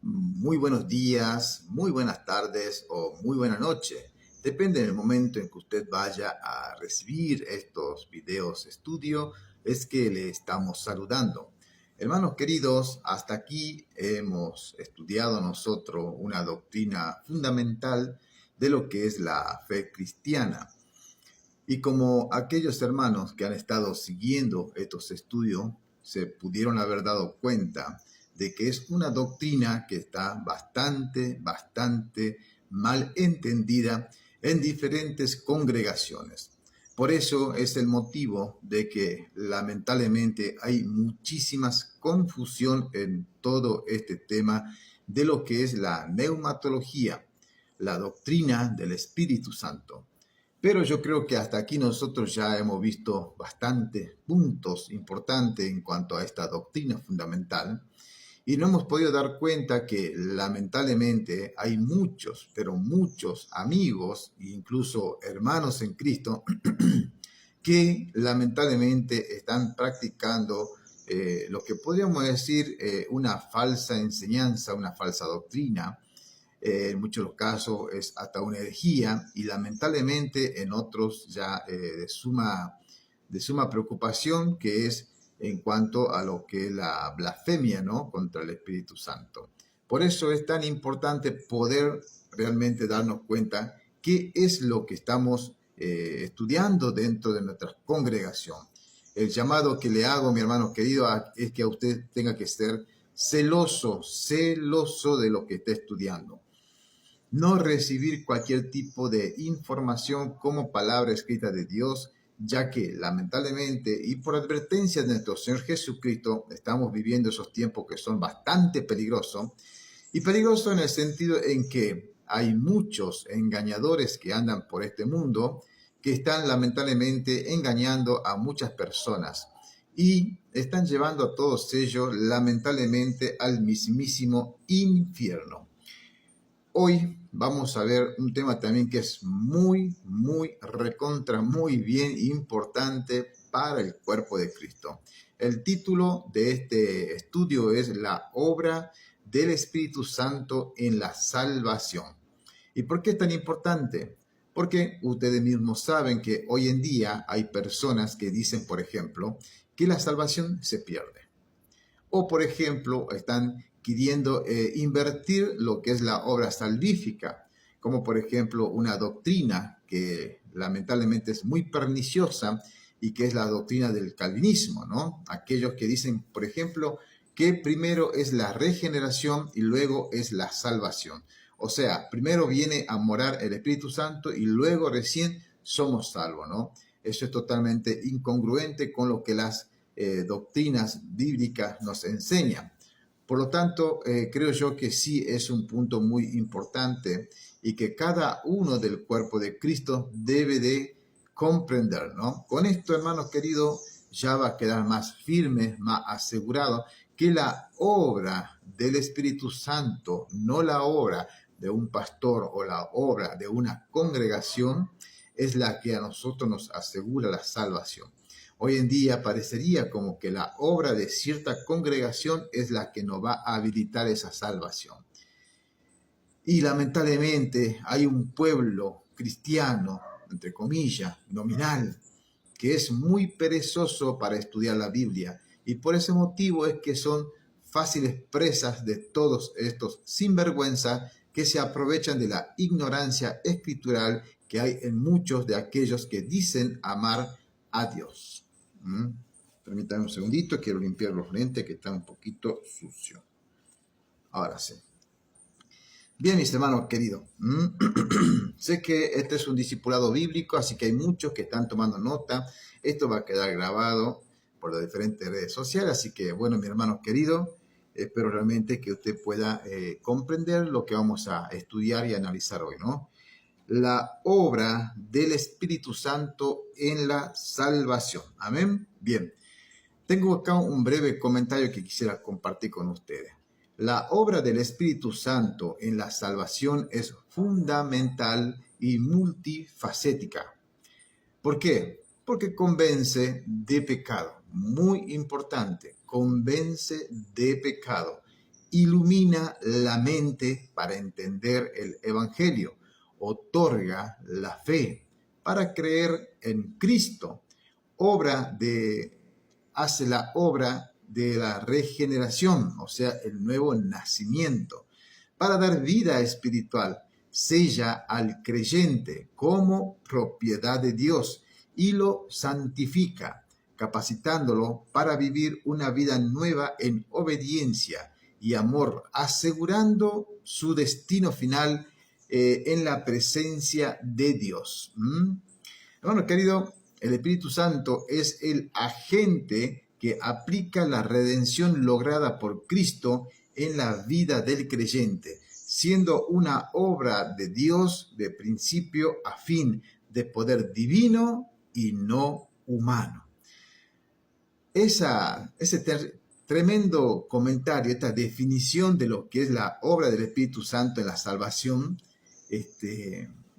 Muy buenos días, muy buenas tardes o muy buena noche. Depende del momento en que usted vaya a recibir estos videos estudio, es que le estamos saludando. Hermanos queridos, hasta aquí hemos estudiado nosotros una doctrina fundamental de lo que es la fe cristiana. Y como aquellos hermanos que han estado siguiendo estos estudios se pudieron haber dado cuenta de que es una doctrina que está bastante mal entendida en diferentes congregaciones. Por eso es el motivo de que lamentablemente hay muchísimas confusión en todo este tema de lo que es la neumatología, la doctrina del Espíritu Santo. Pero yo creo que hasta aquí nosotros ya hemos visto bastantes puntos importantes en cuanto a esta doctrina fundamental y nos hemos podido dar cuenta que lamentablemente hay muchos, pero muchos amigos e incluso hermanos en Cristo que lamentablemente están practicando lo que podríamos decir una falsa enseñanza, una falsa doctrina. En muchos casos es hasta una herejía y lamentablemente en otros ya de suma preocupación, que es en cuanto a lo que es la blasfemia, ¿no?, contra el Espíritu Santo. Por eso es tan importante poder realmente darnos cuenta qué es lo que estamos estudiando dentro de nuestra congregación. El llamado que le hago, mi hermano querido, es que a usted tenga que ser celoso de lo que está estudiando. No recibir cualquier tipo de información como palabra escrita de Dios, ya que lamentablemente y por advertencia de nuestro Señor Jesucristo estamos viviendo esos tiempos que son bastante peligrosos, y peligroso en el sentido en que hay muchos engañadores que andan por este mundo que están lamentablemente engañando a muchas personas y están llevando a todos ellos lamentablemente al mismísimo infierno. Hoy vamos a ver un tema también que es muy bien importante para el cuerpo de Cristo. El título de este estudio es La obra del Espíritu Santo en la salvación. ¿Y por qué es tan importante? Porque ustedes mismos saben que hoy en día hay personas que dicen, por ejemplo, que la salvación se pierde. O, por ejemplo, están queriendo invertir lo que es la obra salvífica, como por ejemplo una doctrina que lamentablemente es muy perniciosa y que es la doctrina del calvinismo, ¿no? Aquellos que dicen, por ejemplo, que primero es la regeneración y luego es la salvación. O sea, primero viene a morar el Espíritu Santo y luego recién somos salvos, ¿no? Eso es totalmente incongruente con lo que las doctrinas bíblicas nos enseñan. Por lo tanto, creo yo que sí es un punto muy importante y que cada uno del cuerpo de Cristo debe de comprender, ¿no? Con esto, hermanos queridos, ya va a quedar más firme, más asegurado que la obra del Espíritu Santo, no la obra de un pastor o la obra de una congregación, es la que a nosotros nos asegura la salvación. Hoy en día parecería como que la obra de cierta congregación es la que nos va a habilitar esa salvación. Y lamentablemente hay un pueblo cristiano, entre comillas, nominal, que es muy perezoso para estudiar la Biblia. Y por ese motivo es que son fáciles presas de todos estos sinvergüenza que se aprovechan de la ignorancia escritural que hay en muchos de aquellos que dicen amar a Dios. Permítanme un segundito, quiero limpiar los lentes que están un poquito sucios. Ahora sí. Bien, mis hermanos queridos, sé que este es un discipulado bíblico, así que hay muchos que están tomando nota. Esto va a quedar grabado por las diferentes redes sociales, así que bueno, mis hermanos queridos, espero realmente que usted pueda comprender lo que vamos a estudiar y analizar hoy, ¿no? La obra del Espíritu Santo en la salvación. Amén. Bien, tengo acá un breve comentario que quisiera compartir con ustedes. La obra del Espíritu Santo en la salvación es fundamental y multifacética. ¿Por qué? Porque convence de pecado. Muy importante, convence de pecado. ilumina la mente para entender el Evangelio, otorga la fe para creer en Cristo, hace la obra de la regeneración, o sea, el nuevo nacimiento, para dar vida espiritual, sella al creyente como propiedad de Dios y lo santifica, capacitándolo para vivir una vida nueva en obediencia y amor, asegurando su destino final en la presencia de Dios. Hermano querido, el Espíritu Santo es el agente que aplica la redención lograda por Cristo en la vida del creyente, siendo una obra de Dios de principio a fin, de poder divino y no humano. Ese tremendo comentario, esta definición de lo que es la obra del Espíritu Santo en la salvación,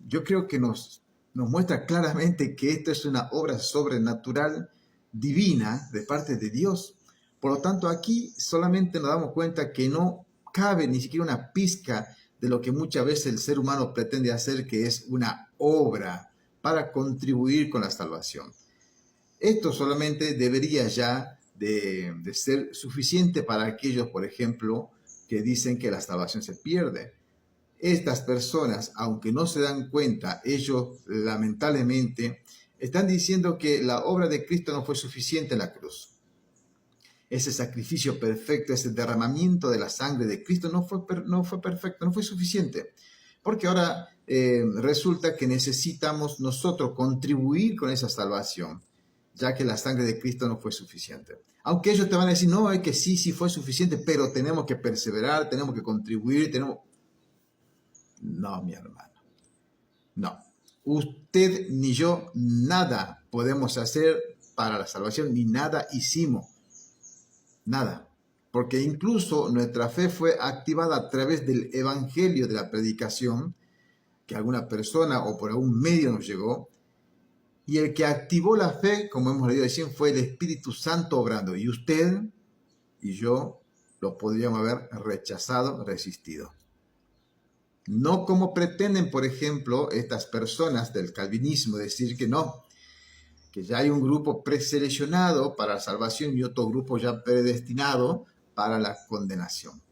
yo creo que nos muestra claramente que esto es una obra sobrenatural, divina, de parte de Dios. Por lo tanto, aquí solamente nos damos cuenta que no cabe ni siquiera una pizca de lo que muchas veces el ser humano pretende hacer, que es una obra para contribuir con la salvación. Esto solamente debería ya de ser suficiente para aquellos, por ejemplo, que dicen que la salvación se pierde. Estas personas, aunque no se dan cuenta, ellos lamentablemente están diciendo que la obra de Cristo no fue suficiente en la cruz. Ese sacrificio perfecto, ese derramamiento de la sangre de Cristo no fue perfecto, no fue suficiente. Porque ahora resulta que necesitamos nosotros contribuir con esa salvación, ya que la sangre de Cristo no fue suficiente. Aunque ellos te van a decir, no, es que sí fue suficiente, pero tenemos que perseverar, tenemos que contribuir, No, mi hermano, no. Usted ni yo nada podemos hacer para la salvación, ni nada hicimos. Nada. Porque incluso nuestra fe fue activada a través del evangelio, de la predicación, que alguna persona o por algún medio nos llegó. Y el que activó la fe, como hemos leído recién, fue el Espíritu Santo obrando. Y usted y yo lo podríamos haber rechazado, resistido. No como pretenden, por ejemplo, estas personas del calvinismo decir que no, que ya hay un grupo preseleccionado para la salvación y otro grupo ya predestinado para la condenación.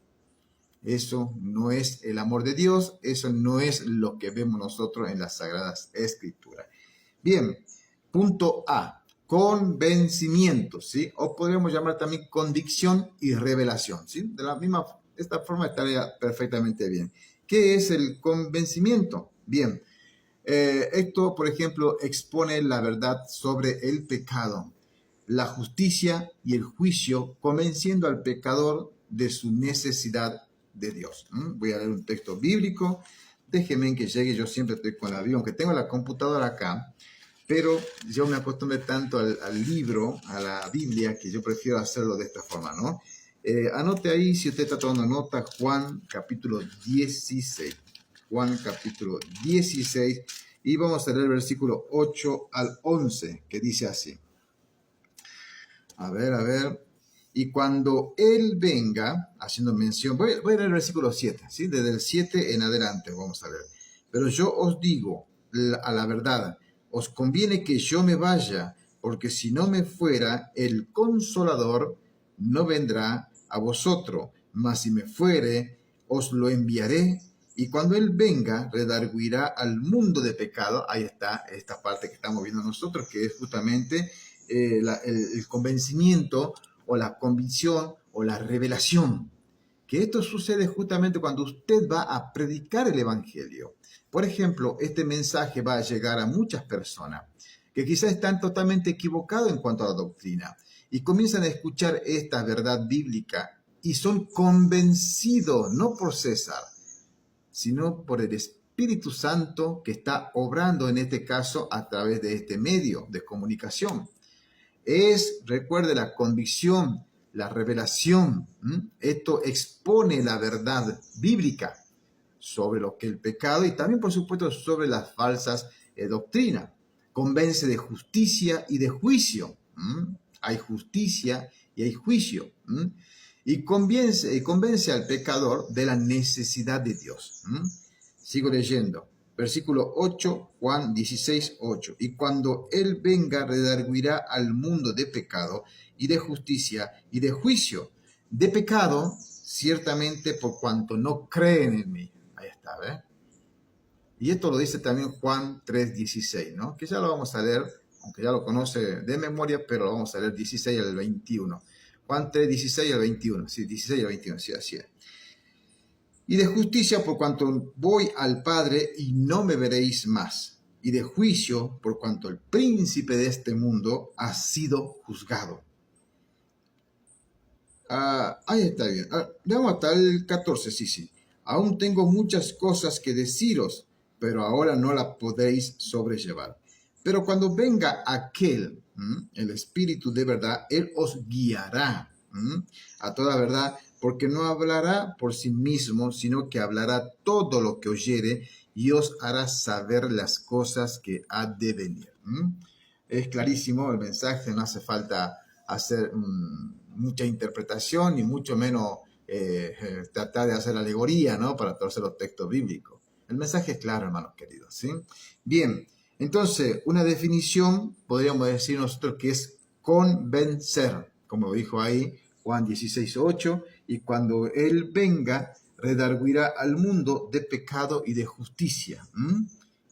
Eso no es el amor de Dios, eso no es lo que vemos nosotros en las Sagradas Escrituras. Bien, punto A, convencimiento, ¿sí? O podríamos llamar también convicción y revelación, ¿sí? De esta forma estaría perfectamente bien. ¿Qué es el convencimiento? Bien, esto, por ejemplo, expone la verdad sobre el pecado, la justicia y el juicio, convenciendo al pecador de su necesidad de Dios. Voy a leer un texto bíblico. Déjenme que llegue, yo siempre estoy con la Biblia, aunque tengo la computadora acá, pero yo me acostumbré tanto al libro, a la Biblia, que yo prefiero hacerlo de esta forma, ¿no? Anote ahí, si usted está tomando nota, Juan capítulo 16. Juan capítulo 16, y vamos a leer el versículo 8 al 11, que dice así. A ver. Y cuando Él venga, haciendo mención, voy a leer el versículo 7, ¿sí? Desde el 7 en adelante vamos a leer. Pero yo os digo a la verdad, os conviene que yo me vaya, porque si no me fuera, el Consolador no vendrá a vosotros, mas si me fuere, os lo enviaré. Y cuando Él venga, redarguirá al mundo de pecado. Ahí está esta parte que estamos viendo nosotros, que es justamente el convencimiento o la convicción o la revelación. Que esto sucede justamente cuando usted va a predicar el Evangelio. Por ejemplo, este mensaje va a llegar a muchas personas que quizás están totalmente equivocados en cuanto a la doctrina y comienzan a escuchar esta verdad bíblica y son convencidos, no por César, sino por el Espíritu Santo que está obrando en este caso a través de este medio de comunicación. Recuerde, la convicción, la revelación. Esto expone la verdad bíblica sobre lo que el pecado y también, por supuesto, sobre las falsas doctrinas. Convence de justicia y de juicio. Hay justicia y hay juicio. y convence al pecador de la necesidad de Dios. Sigo leyendo. Versículo 8, Juan 16, 8. Y cuando Él venga, redarguirá al mundo de pecado y de justicia y de juicio. De pecado, ciertamente por cuanto no creen en mí. Ahí está, ¿ves? Y esto lo dice también Juan 3, 16, ¿no? Que ya lo vamos a leer, aunque ya lo conoce de memoria, pero lo vamos a leer 16 al 21. Juan 3, 16 al 21. Sí, 16 al 21, sí, así es. Y de justicia por cuanto voy al Padre y no me veréis más. Y de juicio por cuanto el príncipe de este mundo ha sido juzgado. Ahí está bien. Veamos hasta el 14, sí. Aún tengo muchas cosas que deciros, pero ahora no las podéis sobrellevar. Pero cuando venga aquel, el Espíritu de verdad, Él os guiará a toda verdad, porque no hablará por sí mismo, sino que hablará todo lo que oyere y os hará saber las cosas que ha de venir. Es clarísimo el mensaje, no hace falta hacer mucha interpretación y mucho menos tratar de hacer alegoría, ¿no? Para torcer los textos bíblicos. El mensaje es claro, hermanos queridos, ¿sí? Bien, entonces, una definición, podríamos decir nosotros que es convencer, como lo dijo ahí Juan 16, 8, y cuando Él venga, redarguirá al mundo de pecado y de justicia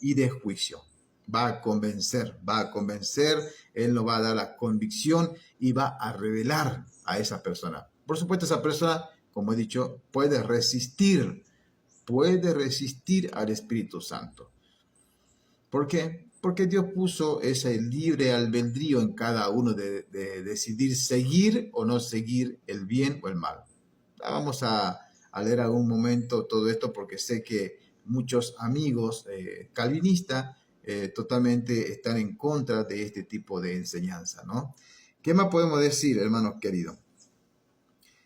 y de juicio. Va a convencer, Él nos va a dar la convicción y va a revelar a esa persona. Por supuesto, esa persona, como he dicho, puede resistir al Espíritu Santo. ¿Por qué? Porque Dios puso ese libre albedrío en cada uno de decidir seguir o no seguir el bien o el mal. Vamos a leer algún momento todo esto porque sé que muchos amigos calvinistas totalmente están en contra de este tipo de enseñanza, ¿no? ¿Qué más podemos decir, hermanos queridos?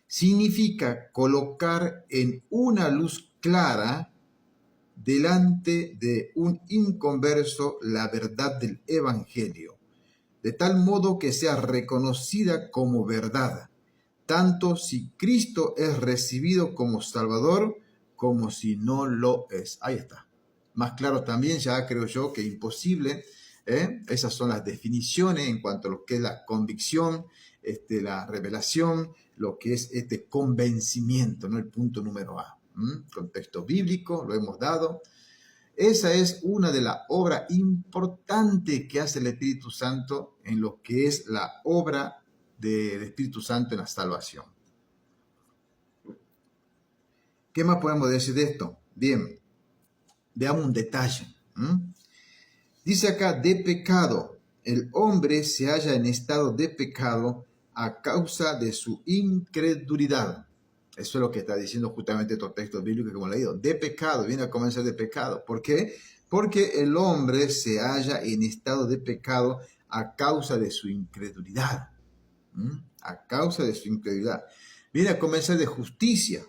Significa colocar en una luz clara delante de un inconverso la verdad del Evangelio, de tal modo que sea reconocida como verdad, tanto si Cristo es recibido como Salvador, como si no lo es. Ahí está. Más claro también, ya creo yo que imposible. Esas son las definiciones en cuanto a lo que es la convicción, la revelación, lo que es este convencimiento, ¿no? El punto número A. Contexto bíblico, lo hemos dado. Esa es una de las obras importantes que hace el Espíritu Santo en lo que es la obra del Espíritu Santo en la salvación. ¿Qué más podemos decir de esto? Bien, veamos un detalle. Dice acá, de pecado. El hombre se halla en estado de pecado a causa de su incredulidad. Eso es lo que está diciendo justamente estos textos bíblicos que hemos leído. De pecado, viene a comenzar de pecado. ¿Por qué? Porque el hombre se halla en estado de pecado a causa de su incredulidad. A causa de su incredulidad. Viene a comenzar de justicia.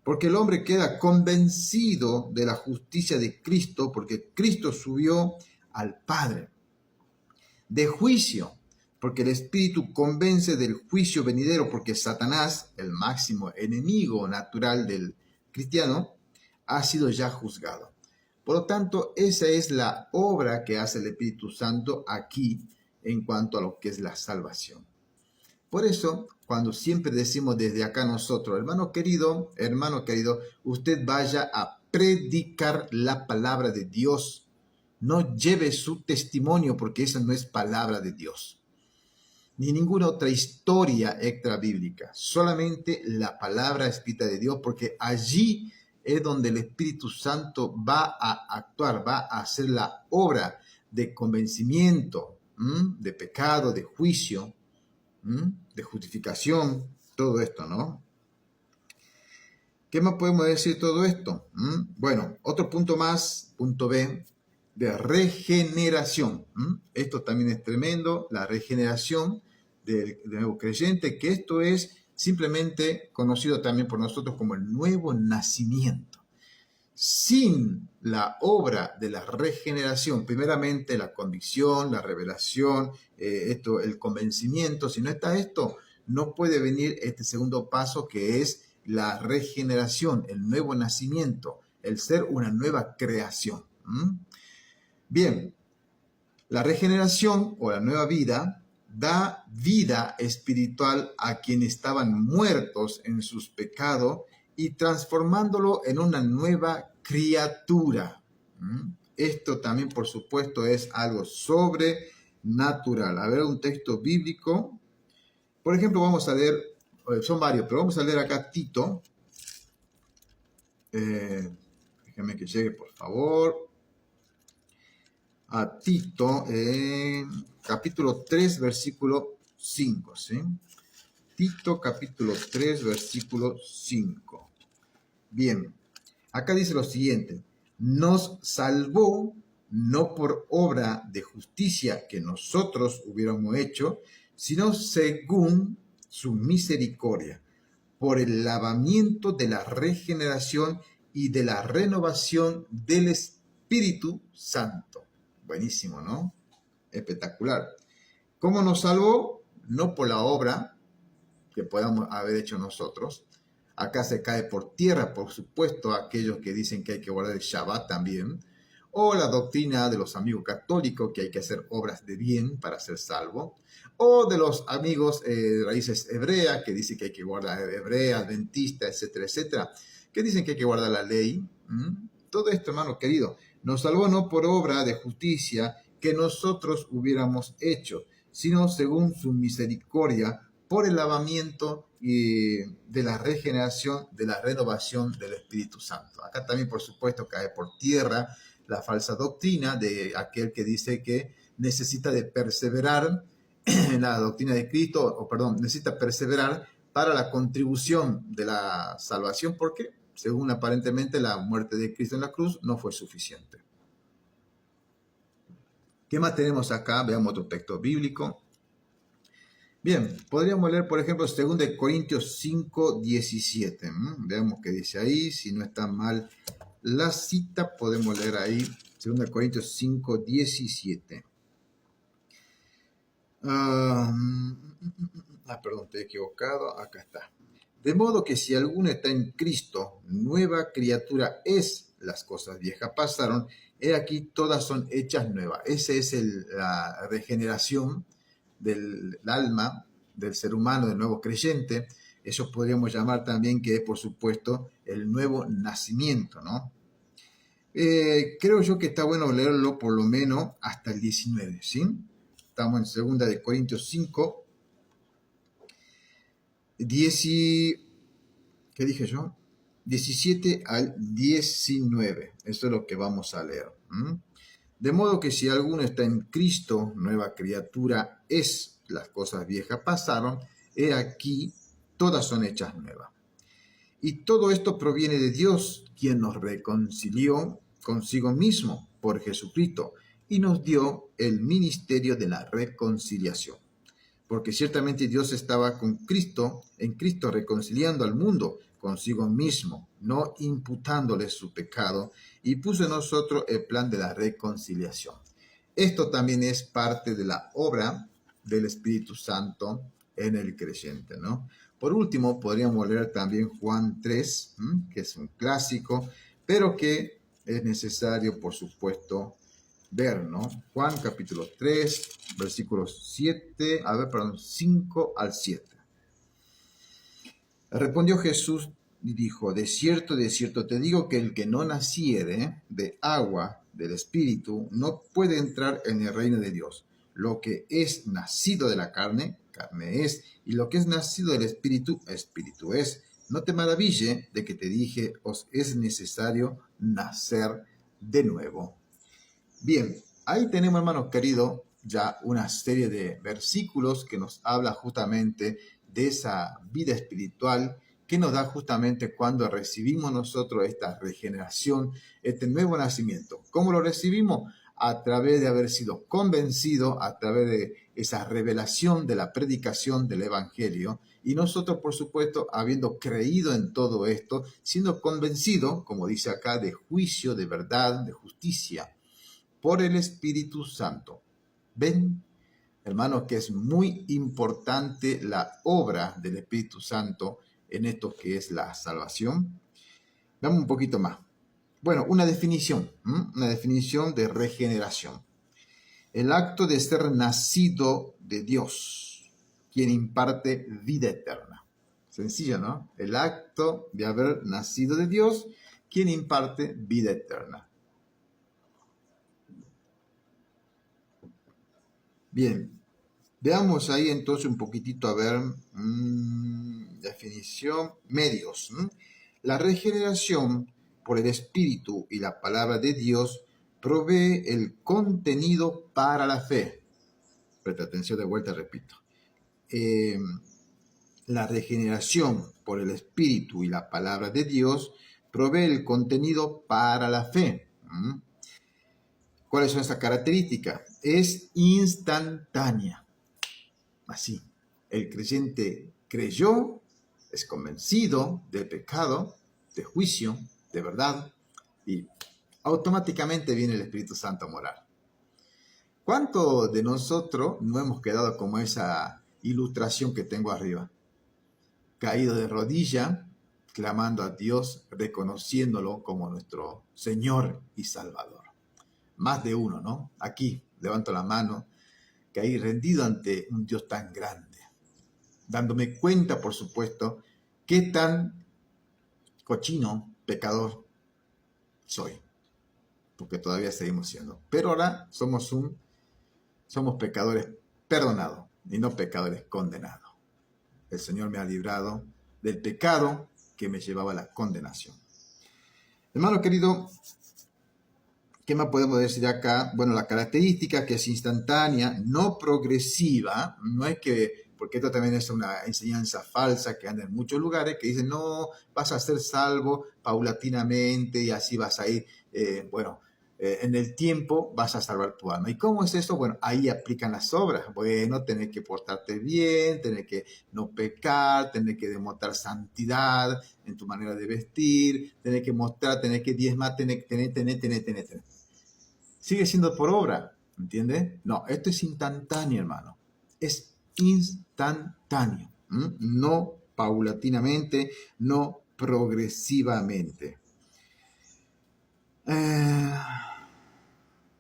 Porque el hombre queda convencido de la justicia de Cristo, porque Cristo subió al Padre. De juicio, porque el Espíritu convence del juicio venidero, porque Satanás, el máximo enemigo natural del cristiano, ha sido ya juzgado. Por lo tanto, esa es la obra que hace el Espíritu Santo aquí en cuanto a lo que es la salvación. Por eso, cuando siempre decimos desde acá nosotros, hermano querido, usted vaya a predicar la palabra de Dios. No lleve su testimonio porque esa no es palabra de Dios. Ni ninguna otra historia extra bíblica. Solamente la palabra escrita de Dios, porque allí es donde el Espíritu Santo va a actuar, va a hacer la obra de convencimiento, de pecado, de juicio, de justificación, todo esto, ¿no? ¿Qué más podemos decir de todo esto? Bueno, otro punto más, punto B, de regeneración. Esto también es tremendo, la regeneración del nuevo creyente, que esto es simplemente conocido también por nosotros como el nuevo nacimiento. Sin la obra de la regeneración, primeramente la convicción, la revelación, el convencimiento, si no está esto, no puede venir este segundo paso, que es la regeneración, el nuevo nacimiento, el ser una nueva creación. Bien, la regeneración o la nueva vida da vida espiritual a quienes estaban muertos en sus pecados y transformándolo en una nueva criatura. Esto también, por supuesto, es algo sobrenatural. A ver, un texto bíblico. Por ejemplo, vamos a leer, son varios, pero vamos a leer acá Tito. Déjame que llegue, por favor. A Tito, capítulo 3, versículo 5, ¿sí? Tito, capítulo 3, versículo 5. Bien, acá dice lo siguiente: nos salvó no por obra de justicia que nosotros hubiéramos hecho, sino según su misericordia, por el lavamiento de la regeneración y de la renovación del Espíritu Santo. Buenísimo, ¿no? Espectacular. ¿Cómo nos salvó? No por la obra que podamos haber hecho nosotros. Acá se cae por tierra, por supuesto, aquellos que dicen que hay que guardar el Shabbat también, o la doctrina de los amigos católicos que hay que hacer obras de bien para ser salvo, o de los amigos de raíces hebreas que dicen que hay que guardar hebrea, adventista, etcétera, etcétera, que dicen que hay que guardar la ley. Todo esto, hermano querido, nos salvó no por obra de justicia que nosotros hubiéramos hecho, sino según su misericordia, por el lavamiento y de la regeneración, de la renovación del Espíritu Santo. Acá también, por supuesto, cae por tierra la falsa doctrina de aquel que dice que necesita de perseverar en la doctrina de Cristo, necesita perseverar para la contribución de la salvación, porque según aparentemente la muerte de Cristo en la cruz no fue suficiente. ¿Qué más tenemos acá? Veamos otro texto bíblico. Bien, podríamos leer, por ejemplo, 2 Corintios 5, 17. Veamos qué dice ahí. Si no está mal la cita, podemos leer ahí 2 Corintios 5, 17. Perdón, estoy equivocado. Acá está. De modo que si alguno está en Cristo, nueva criatura es. Las cosas viejas pasaron. He aquí, todas son hechas nuevas. Esa es la regeneración del alma, del ser humano, del nuevo creyente. Eso podríamos llamar también que es, por supuesto, el nuevo nacimiento, ¿no? Creo yo que está bueno leerlo por lo menos hasta el 19, ¿sí? Estamos en 2 Corintios 5, ¿qué dije yo? 17 al 19. Eso es lo que vamos a leer. De modo que si alguno está en Cristo, nueva criatura es. Las cosas viejas pasaron, he aquí, todas son hechas nuevas. Y todo esto proviene de Dios, quien nos reconcilió consigo mismo por Jesucristo y nos dio el ministerio de la reconciliación. Porque ciertamente Dios estaba con Cristo, en Cristo reconciliando al mundo consigo mismo, no imputándole su pecado, y puso en nosotros el plan de la reconciliación. Esto también es parte de la obra del Espíritu Santo en el creyente, ¿no? Por último, podríamos leer también Juan 3, que es un clásico, pero que es necesario, por supuesto, ver, ¿no? Juan capítulo 3, versículos 5 al 7. Respondió Jesús y dijo: de cierto te digo que el que no naciere de agua del Espíritu no puede entrar en el reino de Dios. Lo que es nacido de la carne, carne es, y lo que es nacido del Espíritu, Espíritu es. No te maraville de que te dije, os es necesario nacer de nuevo. Bien, ahí tenemos, hermanos queridos, ya una serie de versículos que nos habla justamente de esa vida espiritual que nos da justamente cuando recibimos nosotros esta regeneración, este nuevo nacimiento. ¿Cómo lo recibimos? A través de haber sido convencido, a través de esa revelación de la predicación del Evangelio, y nosotros, por supuesto, habiendo creído en todo esto, siendo convencido, como dice acá, de juicio, de verdad, de justicia, por el Espíritu Santo. ¿Ven? hermanos, que es muy importante la obra del Espíritu Santo en esto que es la salvación. Veamos un poquito más. Bueno, una definición de regeneración. El acto de ser nacido de Dios, quien imparte vida eterna. Sencillo, ¿no? El acto de haber nacido de Dios, quien imparte vida eterna. Bien, veamos ahí entonces un poquitito a ver, definición, medios. La regeneración por el Espíritu y la palabra de Dios provee el contenido para la fe. Presta atención de vuelta, repito. La regeneración por el Espíritu y la palabra de Dios provee el contenido para la fe. ¿Cuáles son esas características? Es instantánea. Así, el creyente creyó, es convencido del pecado, de juicio, de verdad, y automáticamente viene el Espíritu Santo a morar. ¿Cuántos de nosotros no hemos quedado como esa ilustración que tengo arriba? Caído de rodilla, clamando a Dios, reconociéndolo como nuestro Señor y Salvador. Más de uno, ¿no? Aquí, levanto la mano, caí rendido ante un Dios tan grande, dándome cuenta, por supuesto, qué tan cochino, pecador soy, porque todavía seguimos siendo. Pero ahora somos pecadores perdonados y no pecadores condenados. El Señor me ha librado del pecado que me llevaba a la condenación. Hermano querido, ¿qué más podemos decir acá? Bueno, la característica que es instantánea, no progresiva, no es que, porque esto también es una enseñanza falsa que anda en muchos lugares, que dicen, no, vas a ser salvo paulatinamente y así vas a ir, en el tiempo vas a salvar tu alma. ¿Y cómo es eso? Bueno, ahí aplican las obras. Bueno, tenés que portarte bien, tenés que no pecar, tenés que demostrar santidad en tu manera de vestir, tenés que mostrar, tenés que diezmar, tenés. Sigue siendo por obra, ¿entiendes? No, esto es instantáneo, hermano. Es instantáneo. No paulatinamente, no progresivamente.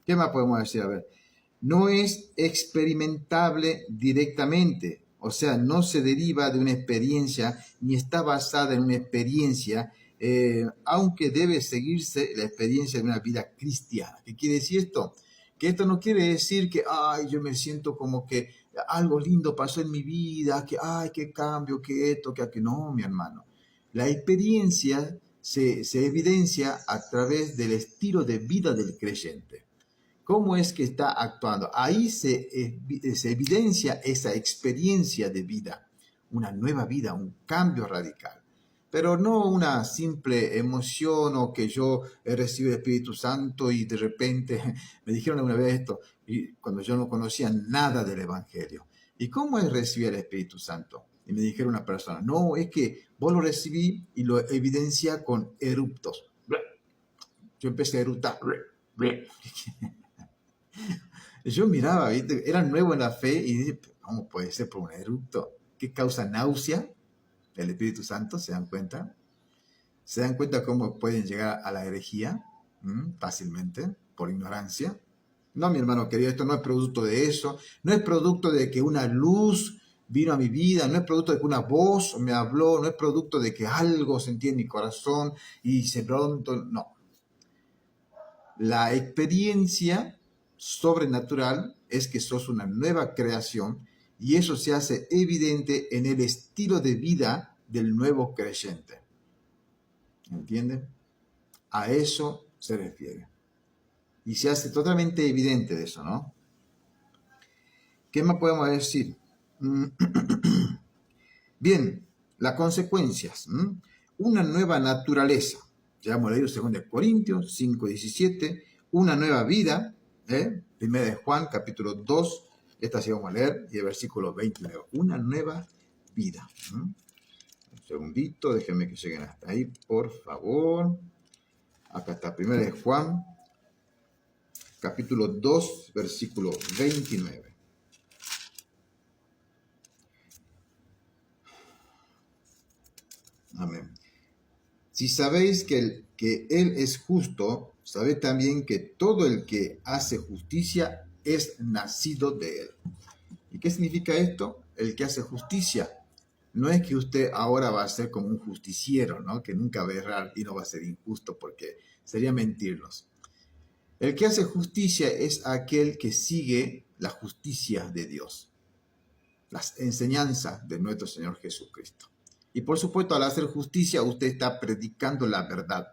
¿Qué más podemos decir? A ver, no es experimentable directamente, o sea, no se deriva de una experiencia ni está basada en una experiencia, aunque debe seguirse la experiencia de una vida cristiana. ¿Qué quiere decir esto? Que esto no quiere decir que, ay, yo me siento como que algo lindo pasó en mi vida, que, ay, qué cambio, que esto, que aquello. No, mi hermano. La experiencia se evidencia a través del estilo de vida del creyente. ¿Cómo es que está actuando? Ahí se evidencia esa experiencia de vida, una nueva vida, un cambio radical. Pero no una simple emoción o que yo he recibido el Espíritu Santo y de repente me dijeron una vez esto, y cuando yo no conocía nada del Evangelio. ¿Y cómo es recibir el Espíritu Santo? Y me dijeron una persona, no, es que vos lo recibí y lo evidencia con eruptos. Yo empecé a eructar. Yo miraba, ¿viste? Era nuevo en la fe y dije, ¿cómo puede ser por un eructo? ¿Qué causa náusea? El Espíritu Santo, ¿se dan cuenta? ¿Se dan cuenta cómo pueden llegar a la herejía fácilmente por ignorancia? No, mi hermano querido, esto no es producto de eso, no es producto de que una luz vino a mi vida, no es producto de que una voz me habló, no es producto de que algo sentí en mi corazón y se pronto, no. La experiencia sobrenatural es que sos una nueva creación y eso se hace evidente en el estilo de vida del nuevo creyente. ¿Entienden? A eso se refiere. Y se hace totalmente evidente de eso, ¿no? ¿Qué más podemos decir? Bien, las consecuencias. Una nueva naturaleza. Ya hemos leído 2 Corintios 5:17. Una nueva vida. Primera de Juan, capítulo 2. Esta sí vamos a leer. Y el versículo 29. Una nueva vida. Un segundito, déjenme que lleguen hasta ahí, por favor. Acá está, Primera de Juan, capítulo 2, versículo 29. Amén. Si sabéis que Él es justo, sabed también que todo el que hace justicia es nacido de Él. ¿Y qué significa esto? El que hace justicia. No es que usted ahora va a ser como un justiciero, ¿no? Que nunca va a errar y no va a ser injusto porque sería mentirnos. El que hace justicia es aquel que sigue la justicia de Dios, las enseñanzas de nuestro Señor Jesucristo. Y por supuesto, al hacer justicia, usted está predicando la verdad,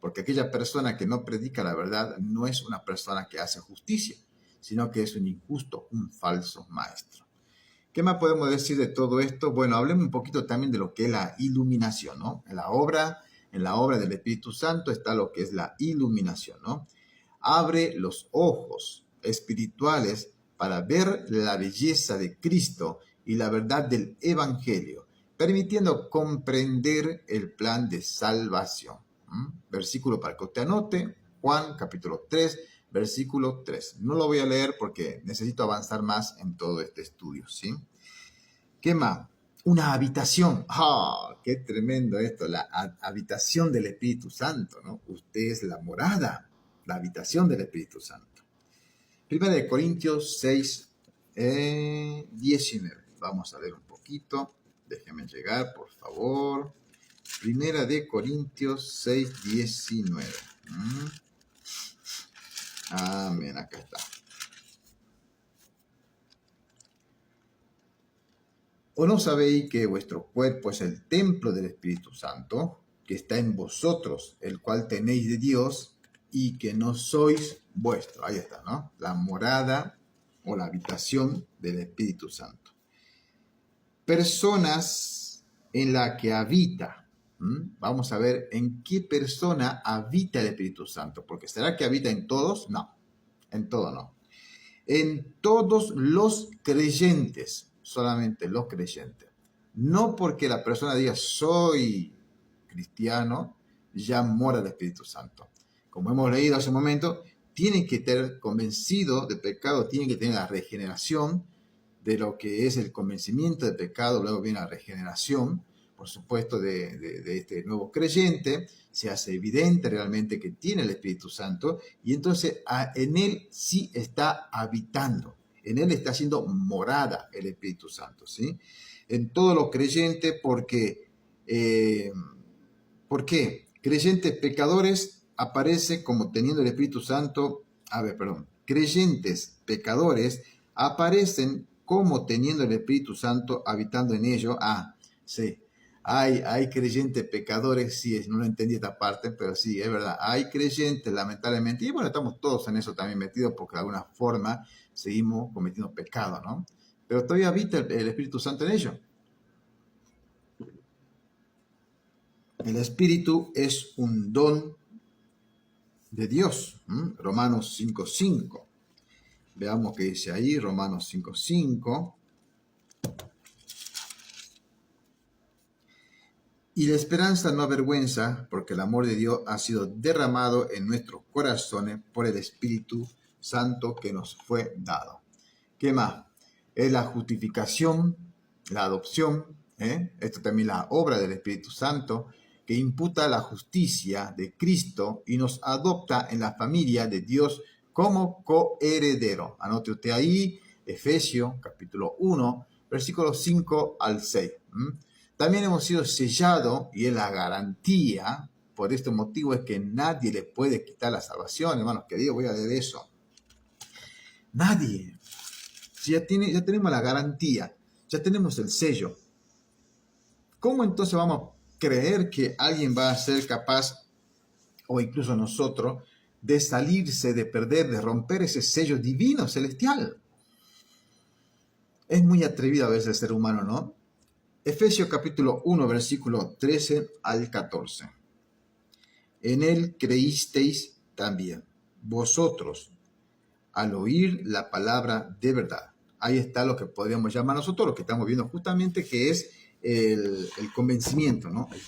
porque aquella persona que no predica la verdad no es una persona que hace justicia, sino que es un injusto, un falso maestro. ¿Qué más podemos decir de todo esto? Bueno, hablemos un poquito también de lo que es la iluminación, ¿no? En la obra del Espíritu Santo está lo que es la iluminación, ¿no? Abre los ojos espirituales para ver la belleza de Cristo y la verdad del Evangelio, permitiendo comprender el plan de salvación. Versículo para que usted anote, Juan capítulo 3, versículo 3. No lo voy a leer porque necesito avanzar más en todo este estudio, ¿sí? ¿Qué más? Una habitación. ¡Ah! ¡Qué tremendo esto! La habitación del Espíritu Santo, ¿no? Usted es la morada, la habitación del Espíritu Santo. Primera de Corintios 6, 19. Vamos a leer un poquito. Déjenme llegar, por favor. Primera de Corintios 6, 19. Amén, acá está. ¿O no sabéis que vuestro cuerpo es el templo del Espíritu Santo, que está en vosotros, el cual tenéis de Dios, y que no sois vuestro? Ahí está, ¿no? La morada o la habitación del Espíritu Santo. Personas en la que habita. Vamos a ver en qué persona habita el Espíritu Santo, porque ¿será que habita en todos? No, en todo no. En todos los creyentes, solamente los creyentes. No porque la persona diga soy cristiano, ya mora el Espíritu Santo. Como hemos leído hace un momento, tiene que estar convencido de pecado, tiene que tener la regeneración de lo que es el convencimiento de pecado, luego viene la regeneración, por supuesto, de este nuevo creyente, se hace evidente realmente que tiene el Espíritu Santo y entonces en él sí está habitando, en él está haciendo morada el Espíritu Santo, ¿sí? En todos los creyentes porque, ¿por qué? Creyentes pecadores aparece como teniendo el Espíritu Santo, creyentes pecadores aparecen como teniendo el Espíritu Santo habitando en ellos. Sí, hay creyentes pecadores, sí, no lo entendí esta parte, pero sí, es verdad, hay creyentes lamentablemente, y bueno, estamos todos en eso también metidos porque de alguna forma seguimos cometiendo pecado, ¿no? Pero todavía habita el Espíritu Santo en ellos. El Espíritu es un don de Dios. Romanos 5:5. Veamos qué dice ahí, Romanos 5:5. Y la esperanza no avergüenza, porque el amor de Dios ha sido derramado en nuestros corazones por el Espíritu Santo que nos fue dado. ¿Qué más? Es la justificación, la adopción, esto también la obra del Espíritu Santo, que imputa la justicia de Cristo y nos adopta en la familia de Dios como coheredero. Anote usted ahí, Efesios capítulo 1, versículos 5 al 6. También hemos sido sellados, y es la garantía, por este motivo es que nadie le puede quitar la salvación, hermanos queridos, voy a leer eso. Nadie. Si ya tenemos la garantía, ya tenemos el sello. ¿Cómo entonces vamos a creer que alguien va a ser capaz, o incluso nosotros, de salirse, de perder, de romper ese sello divino, celestial? Es muy atrevido a veces el ser humano, ¿no? Efesios capítulo 1, versículo 13 al 14. En él creísteis también, vosotros, al oír la palabra de verdad. Ahí está lo que podríamos llamar nosotros, lo que estamos viendo justamente, que es el convencimiento, ¿no? El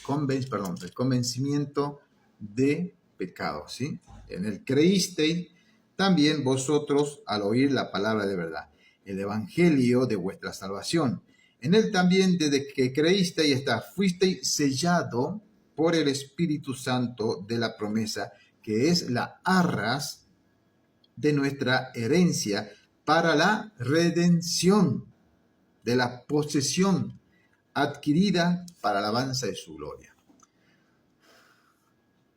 convencimiento de pecado, ¿sí? En él creísteis también vosotros al oír la palabra de verdad, el evangelio de vuestra salvación, En él también, desde que creíste y fuisteis sellado por el Espíritu Santo de la promesa, que es la arras de nuestra herencia para la redención de la posesión adquirida para alabanza de su gloria.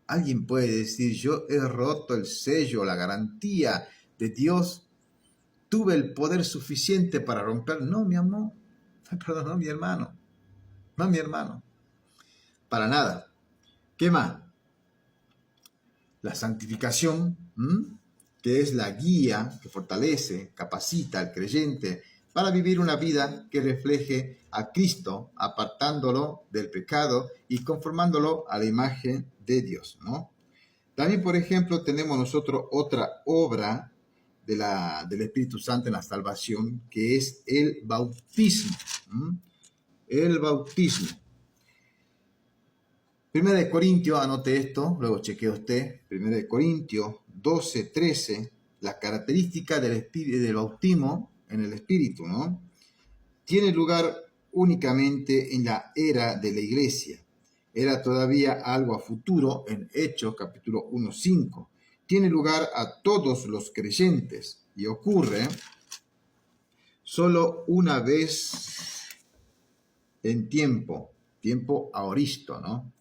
Alguien puede decir, yo he roto el sello, la garantía de Dios, tuve el poder suficiente para romper. No, mi amor, perdón, no, mi hermano, no, mi hermano, para nada. ¿Qué más? La santificación, que es la guía que fortalece, capacita al creyente para vivir una vida que refleje a Cristo, apartándolo del pecado y conformándolo a la imagen de Dios, ¿no? También, por ejemplo, tenemos nosotros otra obra del Espíritu Santo en la salvación, que es el bautismo. El bautismo. Primera de Corintios, anote esto, luego chequee usted. Primera de Corintios 12, 13, la característica del bautismo en el Espíritu, ¿no? Tiene lugar únicamente en la era de la iglesia. Era todavía algo a futuro en Hechos capítulo 1, 5. Tiene lugar a todos los creyentes y ocurre solo una vez en tiempo aoristo, ¿no?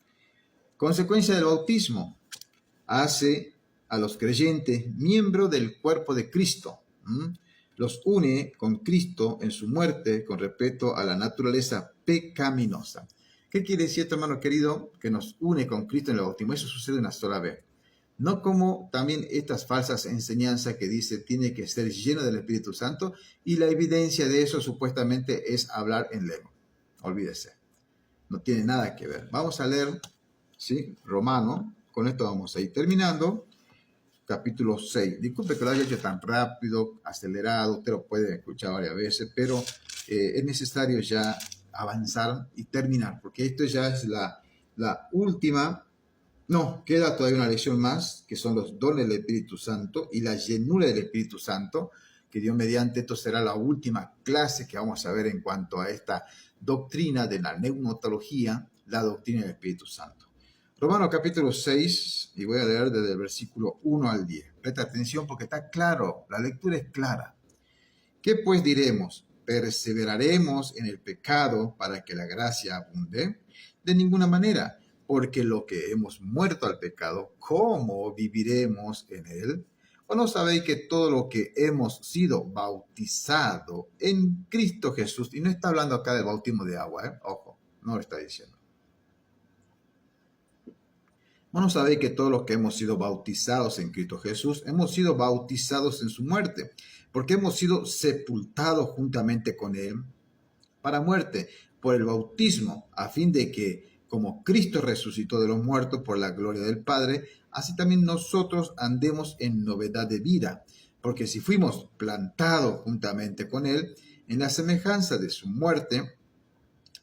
Consecuencia del bautismo, hace a los creyentes miembros del cuerpo de Cristo. Los une con Cristo en su muerte con respecto a la naturaleza pecaminosa. ¿Qué quiere decir esto, hermano querido? Que nos une con Cristo en el bautismo. Eso sucede una sola vez. No como también estas falsas enseñanzas que dice tiene que ser lleno del Espíritu Santo y la evidencia de eso supuestamente es hablar en lengua. Olvídese. No tiene nada que ver. Vamos a leer, ¿sí? Romano. Con esto vamos a ir terminando. Capítulo 6. Disculpe que lo haya hecho tan rápido, acelerado. Usted lo puede escuchar varias veces, pero es necesario ya avanzar y terminar, porque esto ya es la última. No, queda todavía una lección más, que son los dones del Espíritu Santo y la llenura del Espíritu Santo, que Dios mediante esto será la última clase que vamos a ver en cuanto a esta doctrina de la pneumatología, la doctrina del Espíritu Santo. Romanos capítulo 6, y voy a leer desde el versículo 1 al 10. Presta atención porque está claro, la lectura es clara. ¿Qué pues diremos? ¿Perseveraremos en el pecado para que la gracia abunde? De ninguna manera, porque lo que hemos muerto al pecado, ¿cómo viviremos en él? ¿O no sabéis que todo lo que hemos sido bautizado en Cristo Jesús, y no está hablando acá del bautismo de agua, ojo, no lo está diciendo. ¿No sabéis que todos los que hemos sido bautizados en Cristo Jesús, hemos sido bautizados en su muerte? Porque hemos sido sepultados juntamente con él para muerte por el bautismo, a fin de que, como Cristo resucitó de los muertos por la gloria del Padre, así también nosotros andemos en novedad de vida. Porque si fuimos plantados juntamente con él en la semejanza de su muerte,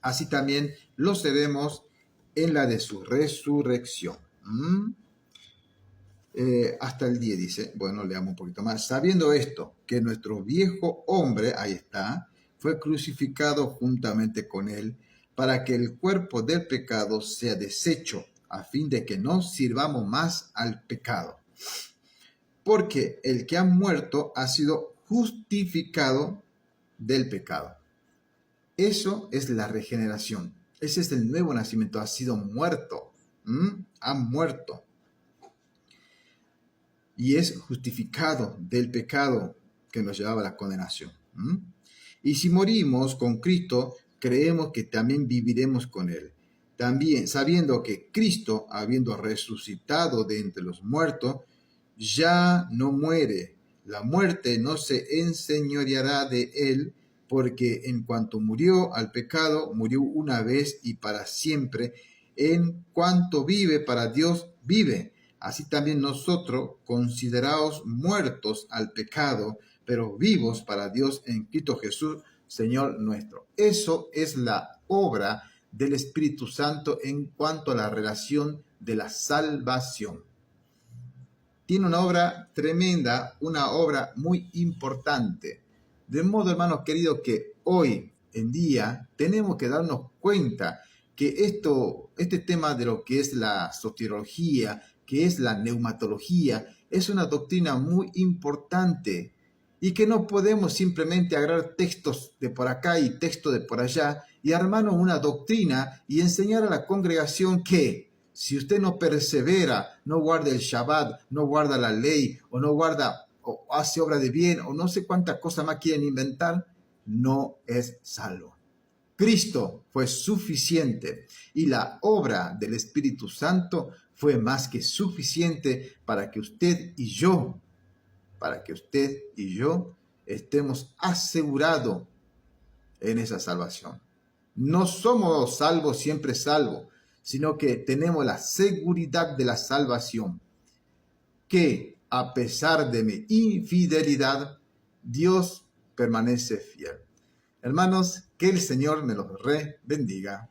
así también lo seremos en la de su resurrección. Hasta el 10 dice, bueno, leamos un poquito más. Sabiendo esto, que nuestro viejo hombre, ahí está, fue crucificado juntamente con él, para que el cuerpo del pecado sea deshecho, a fin de que no sirvamos más al pecado. Porque el que ha muerto ha sido justificado del pecado. Eso es la regeneración. Ese es el nuevo nacimiento. Ha sido muerto. Ha muerto. Y es justificado del pecado que nos llevaba a la condenación. Y si morimos con Cristo, creemos que también viviremos con Él. También sabiendo que Cristo, habiendo resucitado de entre los muertos, ya no muere. La muerte no se enseñoreará de Él, porque en cuanto murió al pecado, murió una vez y para siempre. En cuanto vive para Dios, vive. Así también nosotros, considerados muertos al pecado, pero vivos para Dios en Cristo Jesús, Señor nuestro. Eso es la obra del Espíritu Santo en cuanto a la relación de la salvación. Tiene una obra tremenda, una obra muy importante. De modo, hermanos queridos, que hoy en día tenemos que darnos cuenta que este tema de lo que es la soteriología, que es la neumatología, es una doctrina muy importante y que no podemos simplemente agarrar textos de por acá y textos de por allá y armarnos una doctrina y enseñar a la congregación que si usted no persevera, no guarda el Shabbat, no guarda la ley o no guarda o hace obra de bien o no sé cuántas cosas más quieren inventar, no es salvo. Cristo fue suficiente y la obra del Espíritu Santo fue más que suficiente para que usted y yo, estemos asegurados en esa salvación. No somos salvos siempre salvos, sino que tenemos la seguridad de la salvación, que a pesar de mi infidelidad, Dios permanece fiel. Hermanos, que el Señor me los bendiga.